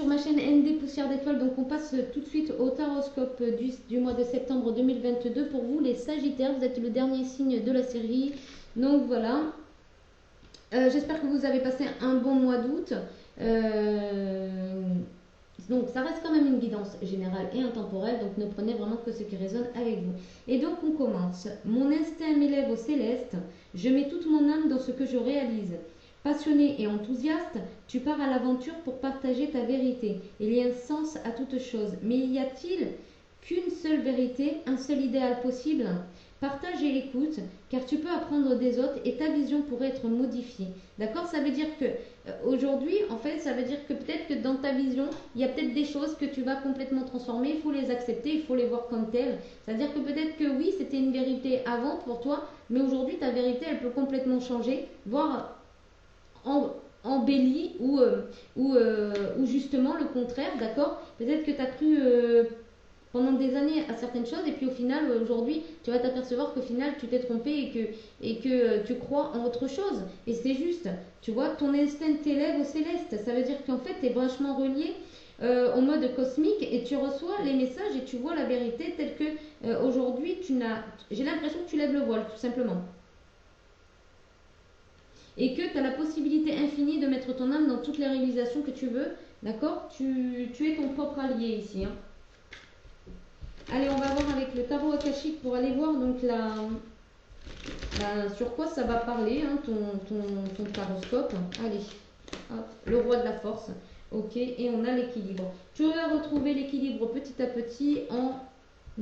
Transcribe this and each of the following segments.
sur ma chaîne ND Poussière d'étoiles. Donc on passe tout de suite au taroscope du mois de septembre 2022. Pour vous les Sagittaires, vous êtes le dernier signe de la série. Donc voilà. J'espère que vous avez passé un bon mois d'août. Donc ça reste quand même une guidance générale et intemporelle. Donc ne prenez vraiment que ce qui résonne avec vous. Et donc on commence. Mon instinct m'élève au céleste. Je mets toute mon âme dans ce que je réalise. Passionné et enthousiaste, tu pars à l'aventure pour partager ta vérité. Il y a un sens à toute chose. Mais y a-t-il qu'une seule vérité, un seul idéal possible? Partage et écoute, car tu peux apprendre des autres et ta vision pourrait être modifiée. D'accord? Ça veut dire que aujourd'hui, en fait, ça veut dire que peut-être que dans ta vision, il y a peut-être des choses que tu vas complètement transformer. Il faut les accepter, il faut les voir comme telles. C'est-à-dire que peut-être que oui, c'était une vérité avant pour toi, mais aujourd'hui, ta vérité, elle peut complètement changer, voire embellie ou justement le contraire, d'accord? Peut-être que tu as cru pendant des années à certaines choses et puis au final aujourd'hui tu vas t'apercevoir qu'au final tu t'es trompé et que tu crois en autre chose et c'est juste, tu vois, ton instinct t'élève au céleste, ça veut dire qu'en fait tu es vachement relié au mode cosmique et tu reçois les messages et tu vois la vérité telle que aujourd'hui j'ai l'impression que tu lèves le voile tout simplement et que tu as la possibilité infinie de mettre ton âme dans toutes les réalisations que tu veux, d'accord? Tu es ton propre allié ici, hein. Allez, on va voir avec le tarot akashique pour aller voir donc sur quoi ça va parler, hein, ton taroscope. Allez, hop, le roi de la force. Ok, et on a l'équilibre. Tu vas retrouver l'équilibre petit à petit en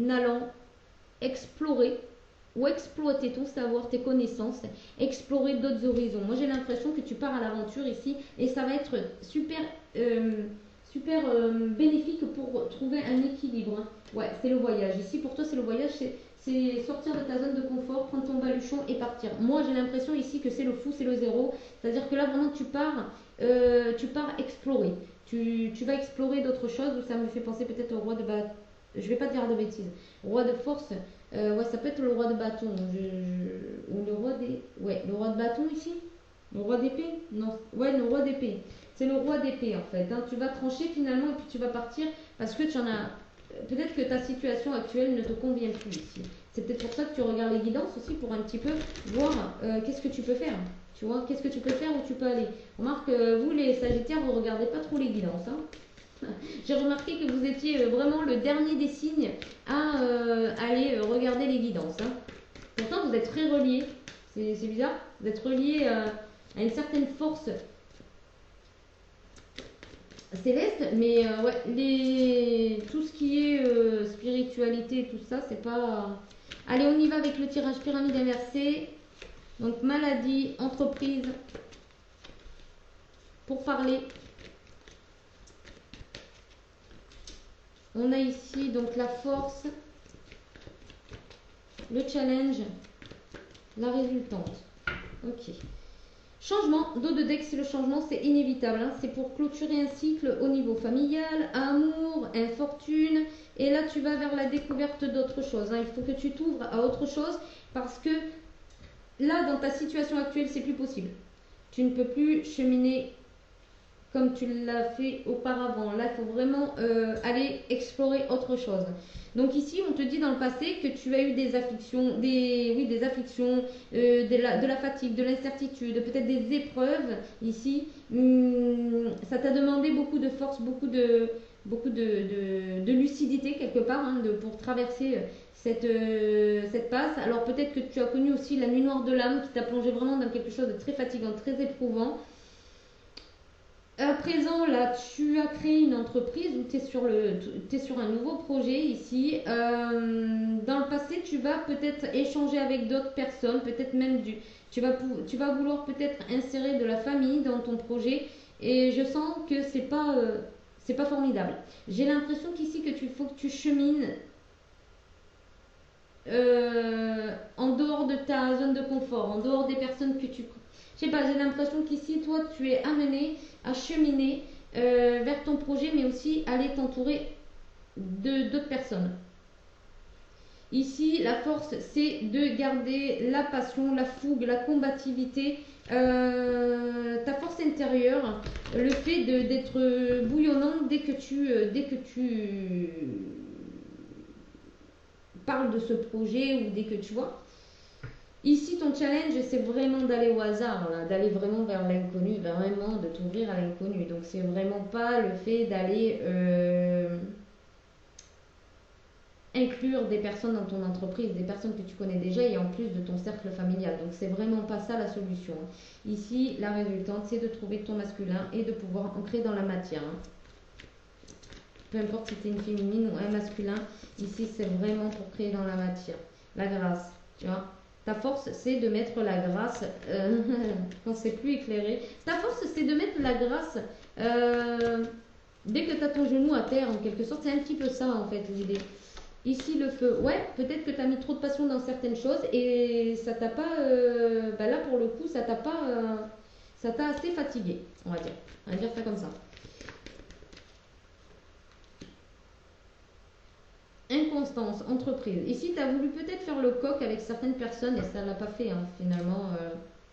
allant explorer ou exploiter ton savoir, tes connaissances, explorer d'autres horizons. Moi, j'ai l'impression que tu pars à l'aventure ici et ça va être super bénéfique pour trouver un équilibre, hein. Ouais, c'est le voyage. Ici, pour toi, c'est le voyage, c'est sortir de ta zone de confort, prendre ton baluchon et partir. Moi, j'ai l'impression ici que c'est le fou, c'est le zéro. C'est-à-dire que là, vraiment, tu pars explorer. Tu vas explorer d'autres choses. Ça me fait penser peut-être au roi de bâton. Je vais pas te dire de bêtises. Roi de force, ouais, ça peut être le roi de bâton. Ou le roi des. Ouais, le roi de bâton ici. Le roi d'épée? Non, ouais, le roi d'épée. C'est le roi d'épée en fait, hein. Tu vas trancher finalement et puis tu vas partir parce que tu en as. Peut-être que ta situation actuelle ne te convient plus ici. C'est peut-être pour ça que tu regardes les guidances aussi pour un petit peu voir qu'est-ce que tu peux faire. Tu vois, qu'est-ce que tu peux faire, où tu peux aller. Remarque, vous les Sagittaires, vous regardez pas trop les guidances, hein. J'ai remarqué que vous étiez vraiment le dernier des signes à aller regarder les guidances, hein. Pourtant, vous êtes très reliés. C'est bizarre. Vous êtes reliés à une certaine force céleste, mais ouais, tout ce qui est spiritualité et tout ça, c'est pas. Allez, on y va avec le tirage pyramide inversée. Donc, maladie, entreprise, pour parler. On a ici donc la force, le challenge, la résultante. Ok. Changement, dos de deck, c'est le changement, c'est inévitable, hein. C'est pour clôturer un cycle au niveau familial, amour, infortune. Et là, tu vas vers la découverte d'autre chose, hein. Il faut que tu t'ouvres à autre chose parce que là, dans ta situation actuelle, c'est plus possible. Tu ne peux plus cheminer comme tu l'as fait auparavant. Là, il faut vraiment aller explorer autre chose. Donc ici, on te dit dans le passé que tu as eu des afflictions, des afflictions, de la fatigue, de l'incertitude, peut-être des épreuves ici. Ça t'a demandé beaucoup de force, beaucoup de lucidité quelque part, hein, pour traverser cette passe. Alors peut-être que tu as connu aussi la nuit noire de l'âme qui t'a plongé vraiment dans quelque chose de très fatigant, très éprouvant. À présent, là, tu as créé une entreprise où tu es sur un nouveau projet ici. Dans le passé, tu vas peut-être échanger avec d'autres personnes, peut-être même tu vas vouloir peut-être insérer de la famille dans ton projet. Et je sens que c'est pas formidable. J'ai l'impression qu'ici, faut que tu chemines en dehors de ta zone de confort, en dehors des personnes que tu. Je sais pas, j'ai l'impression qu'ici, toi, tu es amené à cheminer vers ton projet, mais aussi aller t'entourer d'autres personnes. Ici, la force, c'est de garder la passion, la fougue, la combativité, ta force intérieure. le fait d'être bouillonnant dès que tu parles de ce projet ou dès que tu vois. Ici, ton challenge, c'est vraiment d'aller au hasard, d'aller vraiment vers l'inconnu, vraiment de t'ouvrir à l'inconnu. Donc, c'est vraiment pas le fait d'aller inclure des personnes dans ton entreprise, des personnes que tu connais déjà et en plus de ton cercle familial. Donc, c'est vraiment pas ça la solution. Ici, la résultante, c'est de trouver ton masculin et de pouvoir ancrer dans la matière. Peu importe si c'est une féminine ou un masculin, ici, c'est vraiment pour créer dans la matière. La grâce, tu vois. Ta force, c'est de mettre la grâce quand c'est plus éclairé. Ta force, c'est de mettre la grâce dès que tu as ton genou à terre, en quelque sorte. C'est un petit peu ça, en fait, l'idée. Ici, le feu. Ouais, peut-être que tu as mis trop de passion dans certaines choses et ça t'a pas... là, pour le coup, ça t'a assez fatigué, on va dire. On va dire ça comme ça. Inconstance, entreprise. Ici, tu as voulu peut-être faire le coq avec certaines personnes et ça ne l'a pas fait, hein, finalement.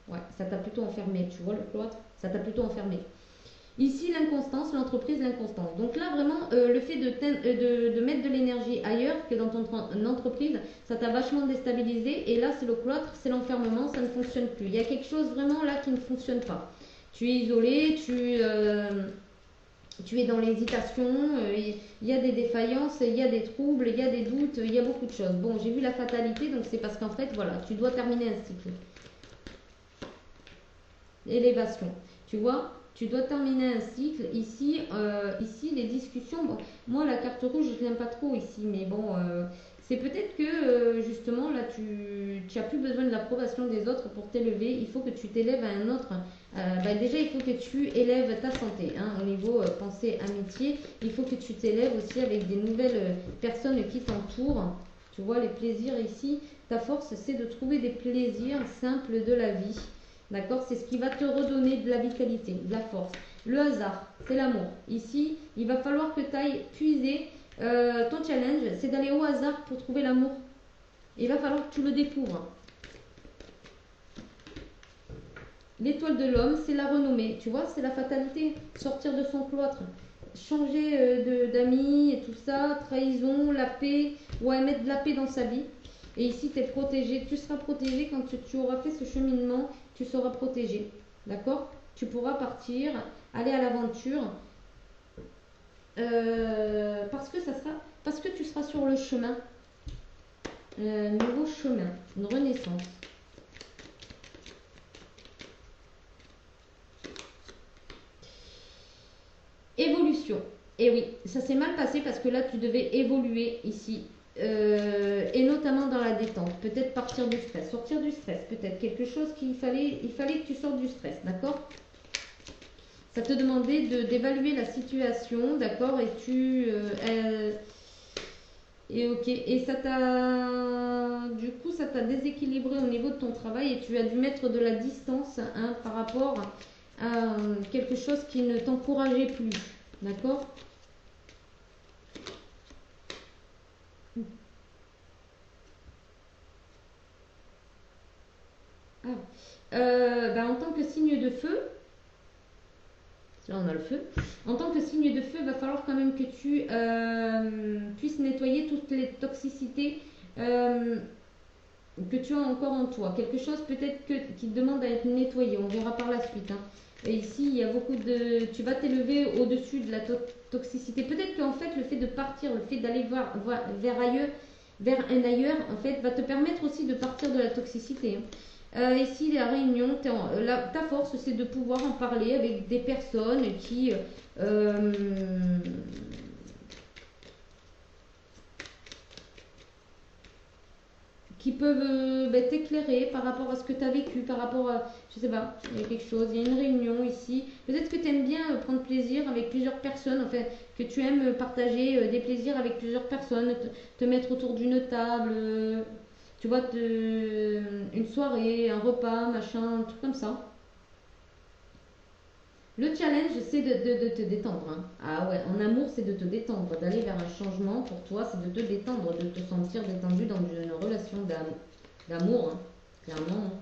Ouais, ça t'a plutôt enfermé, tu vois le cloître. Ça t'a plutôt enfermé. Ici, l'inconstance, l'entreprise, l'inconstance. Donc là, vraiment, le fait de mettre de l'énergie ailleurs que dans ton entreprise, ça t'a vachement déstabilisé. Et là, c'est le cloître, c'est l'enfermement, ça ne fonctionne plus. Il y a quelque chose vraiment là qui ne fonctionne pas. Tu es isolé, tu es dans l'hésitation, il y a des défaillances, il y a des troubles, il y a des doutes, il y a beaucoup de choses. Bon, j'ai vu la fatalité, donc c'est parce qu'en fait, voilà, tu dois terminer un cycle. Élévation. Tu vois, tu dois terminer un cycle. Ici, les discussions. Bon, moi, la carte rouge, je n'aime pas trop ici, mais bon, c'est peut-être que justement là, tu n'as plus besoin de l'approbation des autres pour t'élever. Il faut que tu t'élèves à un autre. Déjà, il faut que tu élèves ta santé au niveau pensée, amitié. Il faut que tu t'élèves aussi avec des nouvelles personnes qui t'entourent. Tu vois, les plaisirs ici. Ta force, c'est de trouver des plaisirs simples de la vie. D'accord? C'est ce qui va te redonner de la vitalité, de la force. Le hasard, c'est l'amour. Ici, il va falloir que tu ailles puiser ton challenge, c'est d'aller au hasard pour trouver l'amour. Il va falloir que tu le découvres. L'étoile de l'homme, c'est la renommée. Tu vois, c'est la fatalité. Sortir de son cloître. Changer d'amis et tout ça. Trahison, la paix. Ouais, mettre de la paix dans sa vie. Et ici, tu es protégé. Tu seras protégé quand tu auras fait ce cheminement. Tu seras protégé. D'accord? Tu pourras partir, aller à l'aventure. Parce que tu seras sur le chemin. Nouveau chemin. Une renaissance. Évolution. Et oui, ça s'est mal passé parce que là, tu devais évoluer ici. Et notamment dans la détente. Peut-être partir du stress. Sortir du stress. Peut-être quelque chose il fallait que tu sortes du stress. D'accord? Ça te demandait d'évaluer la situation. D'accord? Et ok. Et ça t'a... Du coup, ça t'a déséquilibré au niveau de ton travail et tu as dû mettre de la distance par rapport à quelque chose qui ne t'encourageait plus. D'accord? En tant que signe de feu, là on a le feu, en tant que signe de feu, il va falloir quand même que tu puisses nettoyer toutes les toxicités que tu as encore en toi. Quelque chose peut-être qui demande à être nettoyé, on verra par la suite. Hein. Et ici, il y a beaucoup de... Tu vas t'élever au-dessus de la toxicité. Peut-être qu'en fait, le fait de partir, le fait d'aller vers ailleurs, vers un ailleurs, en fait, va te permettre aussi de partir de la toxicité. Ici, la réunion, ta force, c'est de pouvoir en parler avec des personnes qui peuvent t'éclairer par rapport à ce que tu as vécu, par rapport à, je sais pas, il y a quelque chose, il y a une réunion ici. Peut-être que tu aimes bien prendre plaisir avec plusieurs personnes, en fait, que tu aimes partager des plaisirs avec plusieurs personnes, te mettre autour d'une table, tu vois, une soirée, un repas, machin, un truc comme ça. Le challenge, c'est de te détendre. Hein. Ah ouais, en amour, c'est de te détendre, d'aller vers un changement. Pour toi, c'est de te détendre, de te sentir détendu dans une relation d'amour, hein, clairement. Hein.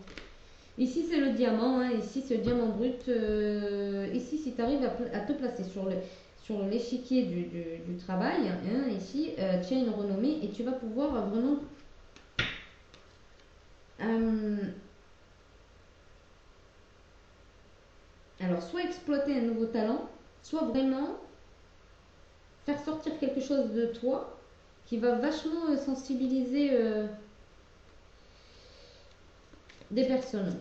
Ici, c'est le diamant. Hein. Ici, c'est le diamant brut. Ici, si tu arrives à te placer sur l'échiquier du travail, hein, ici, tu as une renommée et tu vas pouvoir vraiment alors soit exploiter un nouveau talent, soit vraiment faire sortir quelque chose de toi qui va vachement sensibiliser des personnes.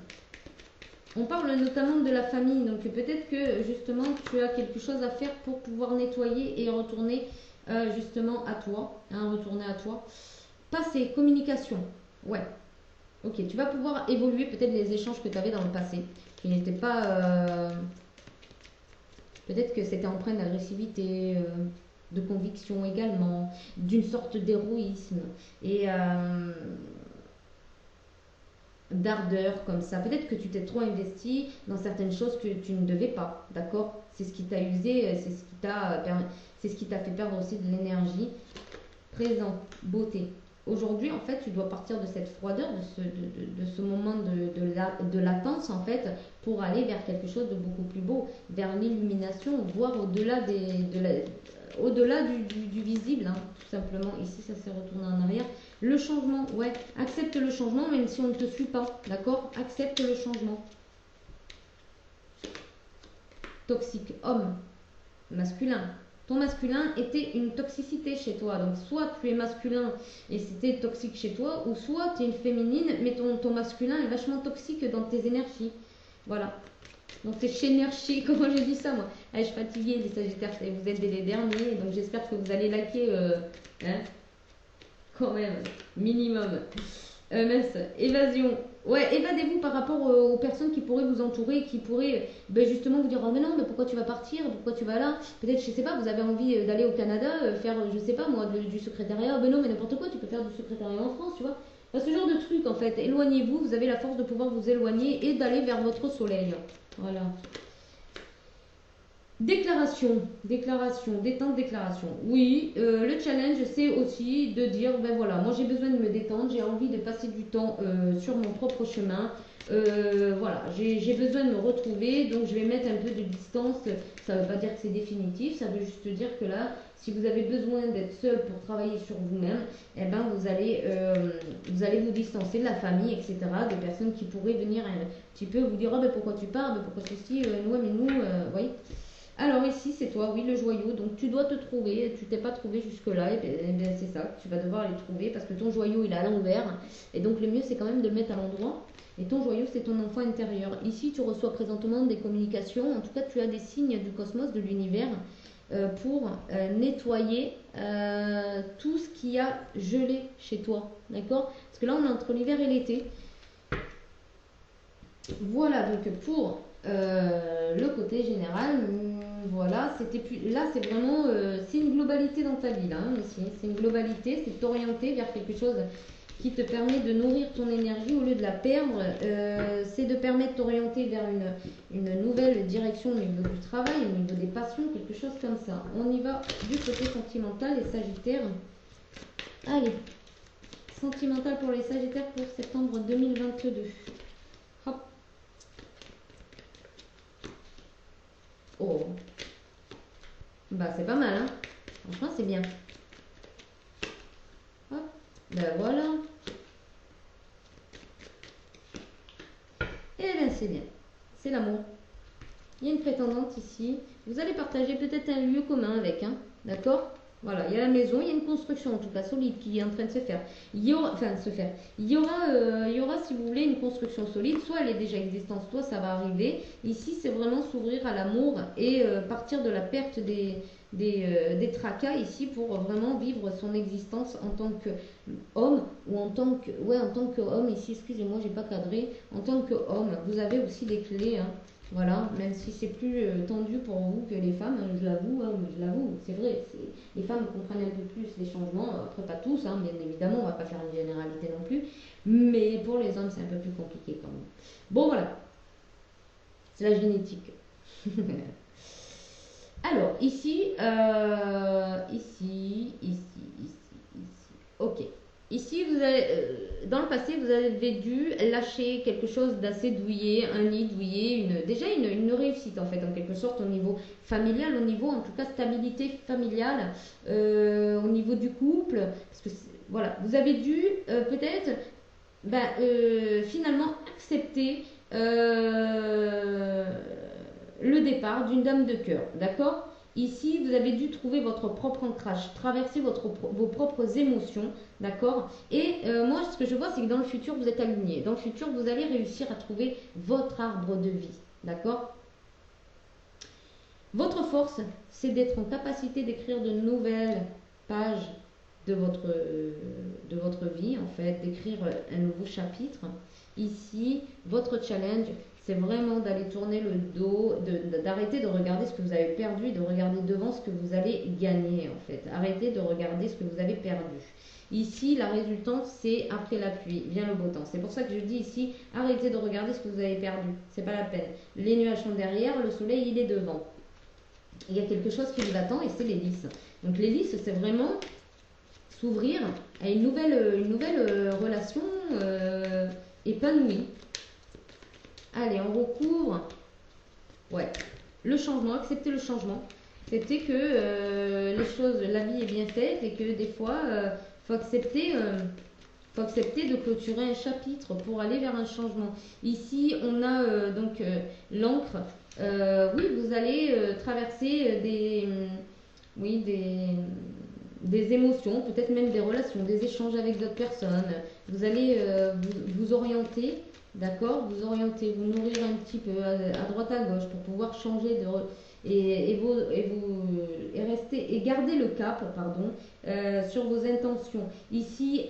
On parle notamment de la famille, donc peut-être que justement tu as quelque chose à faire pour pouvoir nettoyer et retourner justement à toi, hein, retourner à toi. Passé, communication, ouais, ok, tu vas pouvoir évoluer peut-être les échanges que tu avais dans le passé, qui n'étaient pas, peut-être que c'était empreint d'agressivité, de conviction également, d'une sorte d'héroïsme et d'ardeur comme ça. Peut-être que tu t'es trop investi dans certaines choses que tu ne devais pas, d'accord? C'est ce qui t'a usé, c'est ce qui t'a fait perdre aussi de l'énergie. Présent, beauté. Aujourd'hui, en fait, tu dois partir de cette froideur, de ce moment de latence, en fait, pour aller vers quelque chose de beaucoup plus beau, vers l'illumination, voire au-delà au-delà du visible, hein, tout simplement. Ici, ça s'est retourné en arrière. Le changement, ouais, accepte le changement, même si on ne te suit pas, d'accord? Accepte le changement. Toxique, homme, masculin. Ton masculin était une toxicité chez toi. Donc, soit tu es masculin et c'était toxique chez toi, ou soit tu es une féminine, mais ton masculin est vachement toxique dans tes énergies. Voilà. Donc, tes énergies, comment j'ai dit ça, moi? Je suis fatiguée, les Sagittaires, vous êtes les derniers, donc j'espère que vous allez liker, hein, quand même, minimum. Mince, évasion. Ouais, évadez-vous par rapport aux personnes qui pourraient vous entourer, qui pourraient justement vous dire oh mais non, mais pourquoi tu vas partir, pourquoi tu vas là, peut-être je sais pas, vous avez envie d'aller au Canada, faire je sais pas moi du secrétariat, ben non mais n'importe quoi, tu peux faire du secrétariat en France, tu vois. Enfin, ce genre de truc en fait, éloignez-vous, vous avez la force de pouvoir vous éloigner et d'aller vers votre soleil. Voilà. Déclaration, détente, déclaration. Oui, le challenge, c'est aussi de dire, ben voilà, moi j'ai besoin de me détendre, j'ai envie de passer du temps sur mon propre chemin. Voilà, j'ai besoin de me retrouver, donc je vais mettre un peu de distance. Ça ne veut pas dire que c'est définitif, ça veut juste dire que là, si vous avez besoin d'être seul pour travailler sur vous-même, eh ben vous allez vous distancer de la famille, etc., de personnes qui pourraient venir un petit peu vous dire, oh ben pourquoi tu pars, ben pourquoi ceci, ouais mais nous, voyez. Alors ici, c'est toi, oui, le joyau. Donc tu dois te trouver. Tu t'es pas trouvé jusque-là. Et bien, c'est ça, tu vas devoir aller trouver parce que ton joyau, il est à l'envers. Et donc le mieux, c'est quand même de le mettre à l'endroit. Et ton joyau, c'est ton enfant intérieur. Ici, tu reçois présentement des communications. En tout cas, tu as des signes du cosmos, de l'univers, pour nettoyer tout ce qui a gelé chez toi. D'accord? Parce que là, on est entre l'hiver et l'été. Voilà, donc pour le côté général, voilà, là c'est vraiment, c'est une globalité dans ta vie là, hein, ici, c'est une globalité, c'est t'orienter vers quelque chose qui te permet de nourrir ton énergie au lieu de la perdre, c'est de permettre de t'orienter vers une nouvelle direction au niveau du travail, au niveau des passions, quelque chose comme ça. On y va du côté sentimental, les Sagittaires. Allez, sentimental pour les Sagittaires pour septembre 2022. Hop. Oh, bah c'est pas mal, hein. Franchement, c'est bien. Hop, ben voilà. Et bien, c'est bien. C'est l'amour. Il y a une prétendante ici. Vous allez partager peut-être un lieu commun avec, hein. D'accord? Voilà, il y a la maison, il y a une construction en tout cas solide qui est en train de se faire. Il y aura, enfin, se faire. Il y aura, si vous voulez, une construction solide. Soit elle est déjà existante, soit ça va arriver. Ici, c'est vraiment s'ouvrir à l'amour et partir de la perte des tracas ici pour vraiment vivre son existence en tant qu'homme ou en tant que, ouais, en tant qu'homme ici. Excusez-moi, j'ai pas cadré. En tant qu'homme, vous avez aussi des clés, hein. Voilà, même si c'est plus tendu pour vous que les femmes, hein, je l'avoue, c'est vrai, les femmes comprennent un peu plus les changements, après pas tous, hein, bien évidemment, on va pas faire une généralité non plus, mais pour les hommes c'est un peu plus compliqué quand même. Bon voilà, c'est la génétique. Alors, ici, ok. Ici, vous avez, dans le passé, vous avez dû lâcher quelque chose d'assez douillé, un nid douillé, déjà une réussite en fait, en quelque sorte, au niveau familial, au niveau en tout cas stabilité familiale, au niveau du couple. Parce que voilà, vous avez dû peut-être finalement accepter le départ d'une dame de cœur, d'accord? Ici, vous avez dû trouver votre propre ancrage, traverser vos propres émotions, d'accord? Et moi, ce que je vois, c'est que dans le futur, vous êtes aligné. Dans le futur, vous allez réussir à trouver votre arbre de vie, d'accord? Votre force, c'est d'être en capacité d'écrire de nouvelles pages de votre vie, en fait, d'écrire un nouveau chapitre. Ici, votre challenge, c'est vraiment d'aller tourner le dos, d'arrêter de regarder ce que vous avez perdu et de regarder devant ce que vous allez gagner, en fait. Arrêtez de regarder ce que vous avez perdu. Ici, la résultante, c'est après la pluie, vient le beau temps. C'est pour ça que je dis ici, arrêtez de regarder ce que vous avez perdu. C'est pas la peine. Les nuages sont derrière, le soleil, il est devant. Il y a quelque chose qui vous attend et c'est l'hélice. Donc l'hélice, c'est vraiment s'ouvrir à une nouvelle relation épanouie. Allez, on recouvre. Ouais, le changement, accepter le changement. Accepter que les choses, la vie est bien faite et que des fois, faut accepter de clôturer un chapitre pour aller vers un changement. Ici, on a donc l'encre. Oui, vous allez traverser des émotions, peut-être même des relations, des échanges avec d'autres personnes. Vous allez vous orienter, d'accord? Vous orienter, vous nourrir un petit peu à droite à gauche pour pouvoir changer et rester et garder le cap, pardon, sur vos intentions. Ici,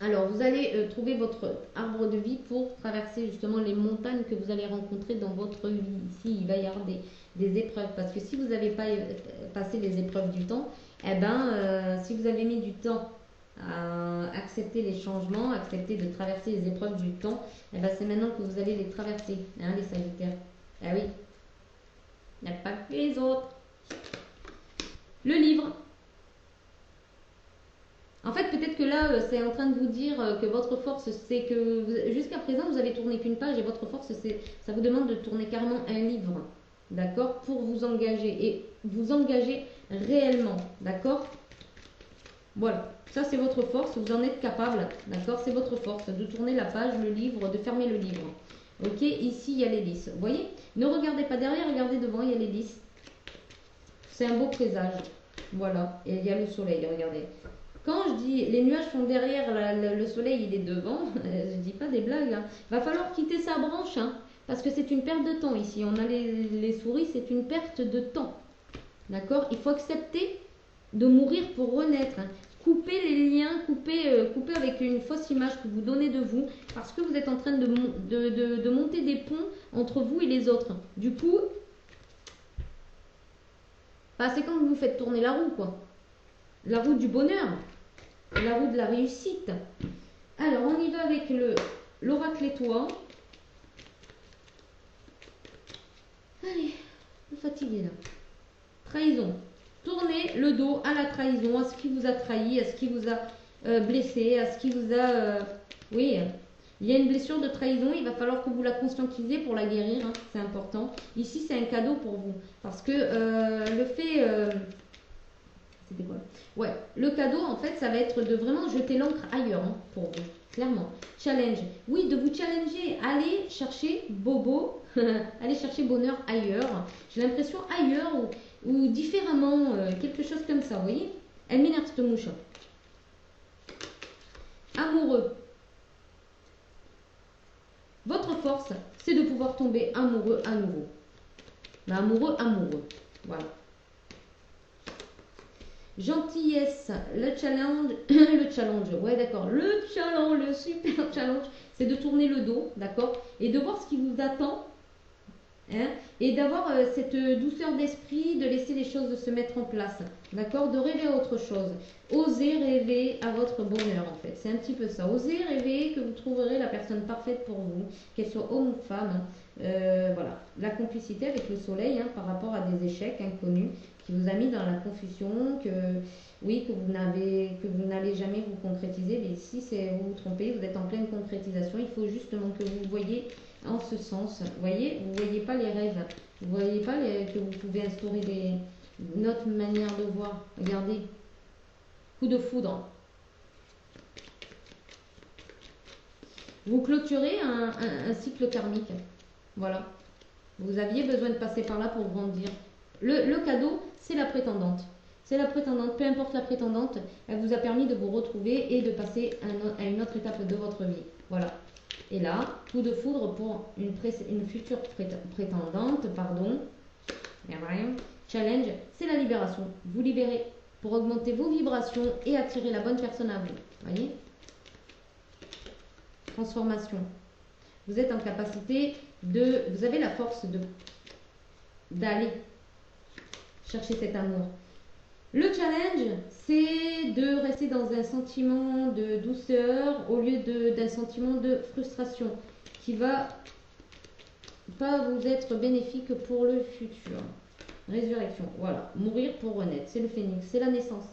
alors, vous allez trouver votre arbre de vie pour traverser justement les montagnes que vous allez rencontrer dans votre vie. Ici, il va y avoir des épreuves. Parce que si vous n'avez pas passé les épreuves du temps, si vous avez mis du temps à accepter les changements, accepter de traverser les épreuves du temps, c'est maintenant que vous allez les traverser, hein, les Sagittaires. Ah oui, il n'y a pas que les autres. Le livre. En fait, peut-être que là, c'est en train de vous dire que votre force, c'est que jusqu'à présent, vous avez tourné qu'une page et votre force, ça vous demande de tourner carrément un livre, d'accord, pour vous engager et vous engager réellement, d'accord. Voilà, ça c'est votre force, vous en êtes capable, d'accord, c'est votre force de tourner la page, le livre, de fermer le livre. Ok, ici il y a l'hélice, vous voyez, ne regardez pas derrière, regardez devant, il y a l'hélice. C'est un beau présage, voilà, et il y a le soleil, regardez. Quand je dis les nuages sont derrière, le soleil il est devant, je dis pas des blagues. Hein. Va falloir quitter sa branche, hein, parce que c'est une perte de temps ici. On a les souris, c'est une perte de temps. D'accord? Il faut accepter de mourir pour renaître. Hein. Couper les liens, couper avec une fausse image que vous donnez de vous, parce que vous êtes en train de monter des ponts entre vous et les autres. Du coup, c'est quand vous vous faites tourner la roue, quoi. La roue du bonheur, la roue de la réussite. Alors, on y va avec l'oracle étoile. Allez, je suis fatiguée là. Trahison. Tournez le dos à la trahison, à ce qui vous a trahi, à ce qui vous a blessé, à ce qui vous a... oui, il y a une blessure de trahison, il va falloir que vous la conscientisez pour la guérir, hein, c'est important. Ici, c'est un cadeau pour vous, parce que le fait... c'était quoi? Ouais, le cadeau, en fait, ça va être de vraiment jeter l'encre ailleurs, hein, pour vous, clairement. Challenge. Oui, de vous challenger. Allez chercher bobo, allez chercher bonheur ailleurs. J'ai l'impression ailleurs ou différemment, quelque chose comme ça, vous voyez? Elle m'énerve cette mouche. Amoureux. Votre force, c'est de pouvoir tomber amoureux à nouveau. Mais amoureux. Voilà. Gentillesse, le challenge, ouais d'accord, le super challenge, c'est de tourner le dos, d'accord, et de voir ce qui vous attend hein, et d'avoir cette douceur d'esprit, de laisser les choses se mettre en place, d'accord, de rêver à autre chose. Osez rêver à votre bonheur en fait, c'est un petit peu ça. Osez rêver que vous trouverez la personne parfaite pour vous, qu'elle soit homme ou femme. Voilà, la complicité avec le soleil hein, par rapport à des échecs inconnus qui vous a mis dans la confusion, que oui, que vous n'allez jamais vous concrétiser, mais ici c'est vous vous trompez, vous êtes en pleine concrétisation. Il faut justement que vous voyez en ce sens. Vous voyez, vous voyez pas les rêves, vous voyez pas que vous pouvez instaurer une autre manière de voir. Regardez, coup de foudre. Vous clôturez un cycle karmique. Voilà. Vous aviez besoin de passer par là pour grandir. Le cadeau, c'est la prétendante. C'est la prétendante, peu importe la prétendante, elle vous a permis de vous retrouver et de passer à une autre étape de votre vie. Voilà. Et là, coup de foudre pour une future prétendante, pardon. Challenge, c'est la libération. Vous libérez pour augmenter vos vibrations et attirer la bonne personne à vous. Voyez? Transformation. Vous êtes en capacité vous avez la force d'aller chercher cet amour. Le challenge, c'est de rester dans un sentiment de douceur au lieu d'un sentiment de frustration qui va pas vous être bénéfique pour le futur. Résurrection, voilà. Mourir pour renaître, c'est le phénix, c'est la naissance.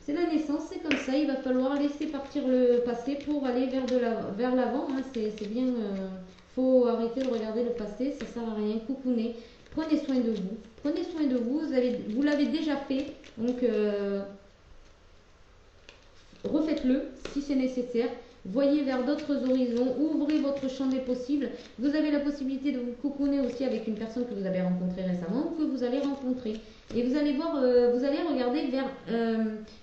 C'est la naissance, c'est comme ça, il va falloir laisser partir le passé pour aller vers l'avant. Hein. C'est bien, faut arrêter de regarder le passé, ça sert à rien. Coucounez, prenez soin de vous. Prenez soin de vous, vous l'avez déjà fait, donc refaites-le si c'est nécessaire. Voyez vers d'autres horizons, ouvrez votre champ des possibles. Vous avez la possibilité de vous coucouner aussi avec une personne que vous avez rencontrée récemment ou que vous allez rencontrer. Et vous allez voir, vous allez regarder vers,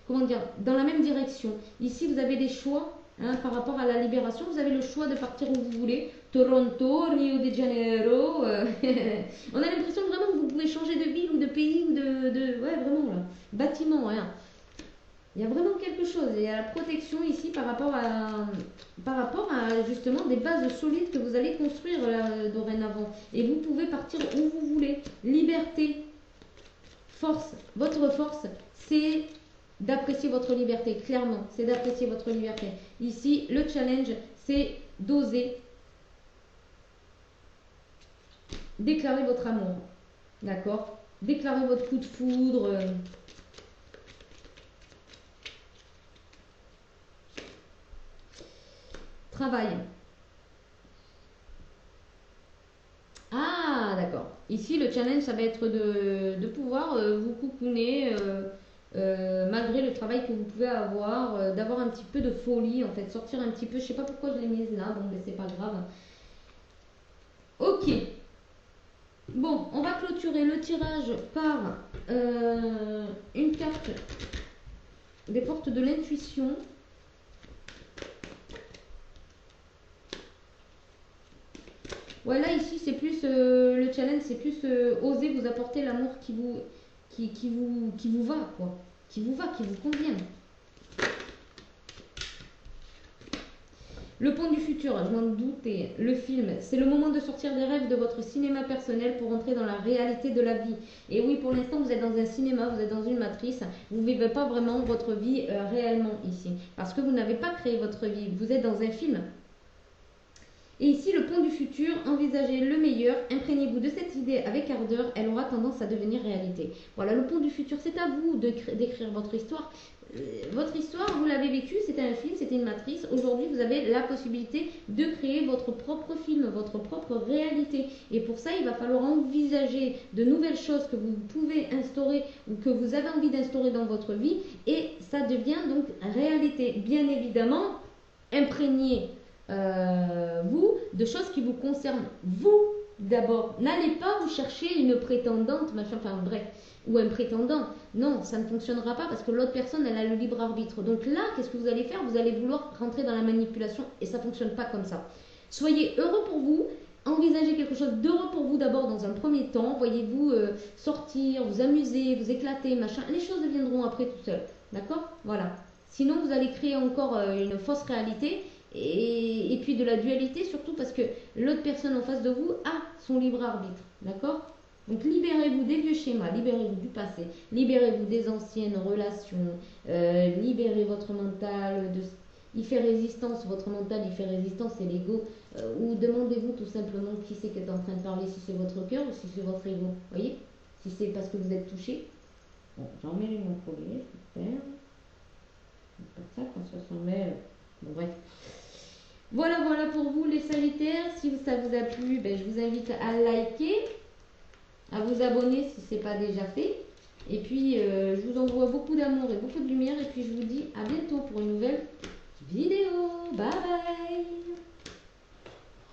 comment dire, dans la même direction. Ici, vous avez des choix hein, par rapport à la libération. Vous avez le choix de partir où vous voulez. Toronto, Rio de Janeiro. On a l'impression vraiment que vous pouvez changer de ville ou de pays ou ouais, vraiment là. Bâtiment, hein. Il y a vraiment quelque chose. Il y a la protection ici par rapport à justement des bases solides que vous allez construire là, dorénavant. Et vous pouvez partir où vous voulez. Liberté, force. Votre force, c'est d'apprécier votre liberté. Clairement, c'est d'apprécier votre liberté. Ici, le challenge, c'est d'oser déclarer votre amour. D'accord? Déclarer votre coup de foudre. Travail. Ah, d'accord. Ici, le challenge, ça va être de pouvoir vous coucouner malgré le travail que vous pouvez avoir, d'avoir un petit peu de folie, en fait, sortir un petit peu. Je sais pas pourquoi je l'ai mise là, bon, mais c'est pas grave. Ok. Bon, on va clôturer le tirage par une carte des portes de l'intuition. Ouais, là, ici, c'est plus le challenge, c'est plus oser vous apporter l'amour qui vous va, quoi. Qui vous va, qui vous convient. Le pont du futur, je m'en doutais. Le film, c'est le moment de sortir des rêves de votre cinéma personnel pour entrer dans la réalité de la vie. Et oui, pour l'instant, vous êtes dans un cinéma, vous êtes dans une matrice. Vous ne vivez pas vraiment votre vie réellement ici. Parce que vous n'avez pas créé votre vie. Vous êtes dans un film. Et ici, le pont du futur, envisagez le meilleur, imprégnez-vous de cette idée avec ardeur, elle aura tendance à devenir réalité. Voilà, le pont du futur, c'est à vous d'écrire votre histoire. Votre histoire, vous l'avez vécue, c'était un film, c'était une matrice. Aujourd'hui, vous avez la possibilité de créer votre propre film, votre propre réalité. Et pour ça, il va falloir envisager de nouvelles choses que vous pouvez instaurer ou que vous avez envie d'instaurer dans votre vie. Et ça devient donc réalité. Bien évidemment, imprégné vous, de choses qui vous concernent vous d'abord. N'allez pas vous chercher une prétendante, machin, enfin bref, ou un prétendant. Non, ça ne fonctionnera pas parce que l'autre personne, elle a le libre arbitre. Donc là, qu'est-ce que vous allez faire? Vous allez vouloir rentrer dans la manipulation et ça ne fonctionne pas comme ça. Soyez heureux pour vous. Envisagez quelque chose d'heureux pour vous d'abord dans un premier temps. Voyez-vous sortir, vous amuser, vous éclater, machin. Les choses deviendront après tout seul. D'accord? Voilà. Sinon, vous allez créer encore une fausse réalité et puis de la dualité, surtout parce que l'autre personne en face de vous a son libre arbitre. D'accord? Donc libérez-vous des vieux schémas, libérez-vous du passé, libérez-vous des anciennes relations, libérez votre mental, il fait résistance, votre mental il fait résistance, c'est l'ego. Ou demandez-vous tout simplement qui c'est qui est en train de parler, si c'est votre cœur ou si c'est votre ego. Voyez? Si c'est parce que vous êtes touché. Bon, j'en mets mon collier, super. Comme ça, quand ça s'en met. Bon, bref. Voilà, voilà pour vous les Sagittaires. Si ça vous a plu, ben, je vous invite à liker, à vous abonner si ce n'est pas déjà fait. Et puis, je vous envoie beaucoup d'amour et beaucoup de lumière. Et puis, je vous dis à bientôt pour une nouvelle vidéo. Bye bye!